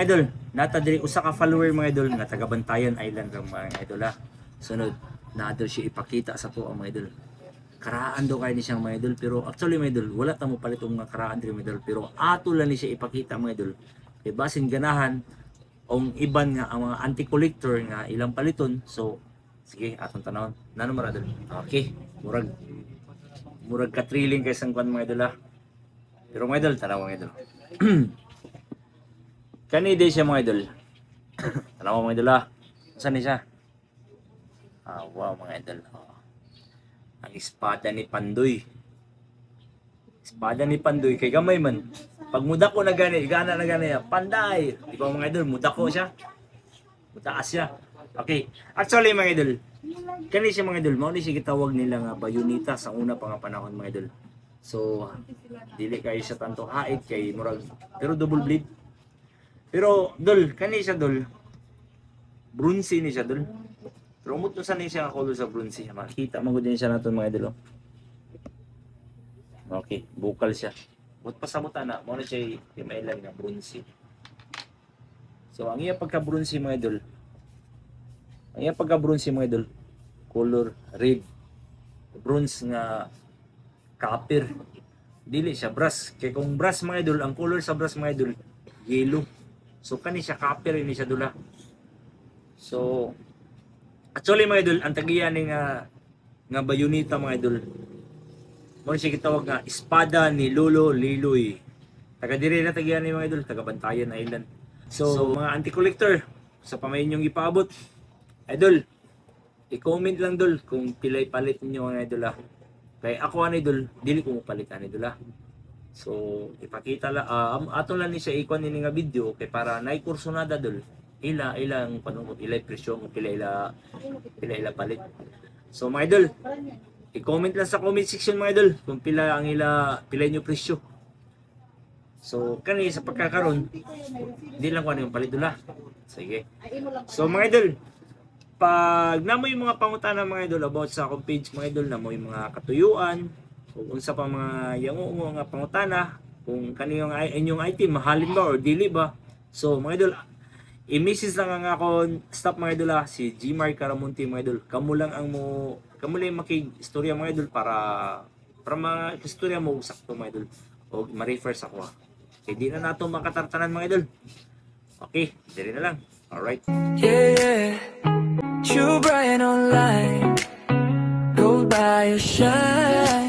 idol, nata diri usa ka follower mga idol nga taga Bantayan Island ra mga idol ha. Sunod, naadol siya ipakita sa to mga idol. Karaan daw kay ni siyang mga idol, pero actually mga idol, wala ta mo palit og mga karaan diri mga idol, pero ato lang ni siya ipakita mga idol. Kay basin ganahan ong iban nga ang mga anti-collector nga ilang paliton. So sige, atong tanawon. Nano mara idol? Okay, murag ka thrilling kay sang kwan mga idol ha. Pero mga idol, tanaw mga idol. Kani day siya mga idol. Tanaw mga idol ha. Saan ni siya? Wow mga idol. Ang espada ni Pandoy. Espada ni Pandoy kay gamay man. Pag muda ko na gani, gana na gani, panday. Di ba mga idol, muda ko siya. Mutaas siya. Okay. Actually mga idol, kani siya mga idol, mao ni siya gitawag nila nga bayonita sa una pa nga panahon mga idol. So, dili kay siya tanto hait kay murag, pero double blade. Pero dol, kani siya dol. Bronze ni siya dol. Pero umot na sanay siya ako sa bronze. Makita mo din siya natin mga idol. Okay, bukal siya. But pasamutan na, mo na siya imailan nga bronze. So ang iya pagka-bronze mga idol. Ang iya pagka-bronze mga idol, color red. Bronze nga copper. Dili siya brass. Kaya kung brass mga idol, ang color sa brass mga idol, yellow. So kani siya copper ini siya dula. So actually mga idol, ang tagiya ni nga bayonita mga idol. Mo siya gitawag nga espada ni Lolo Liloy. Taga diri na tagiya ni mga idol, taga Bantayan Island. So mga anti-collector, sa pamayon yung ipaabot, idol, i-comment lang dol kung pilay palit niyo mga idol ha. Kay ako an idol, dili ko mo palitan idol ha. So ipakita la ato lang ni siya ikon ni nga video kay para nay kursonada dol. Ilang panungod ilay presyo mo pila palit. So mga idol, i-comment lang sa comment section mga idol kung pila niyo presyo. So kani sa pagkakaron, hindi lang ko ano yung palit dula. Sige. So mga idol, pag namo yung mga pangutana mga idol about sa akong page mga idol, namo yung mga katuyuan, kung unsa pa mga yango nga pangutana, kung kaniyong inyong item mahalin ba or dili ba. So mga idol, i-message lang ang akong staff mga idol ha, si Gmar Caramonte mga idol. Kamo lang makig-istorya mga idol para ma-istorya mo sakto mga idol o ma-refer sa ako ha. Kaya di na nato makatartanan mga idol. Okay, diri na lang. Alright. Yeah, True Brian online, go by your shine.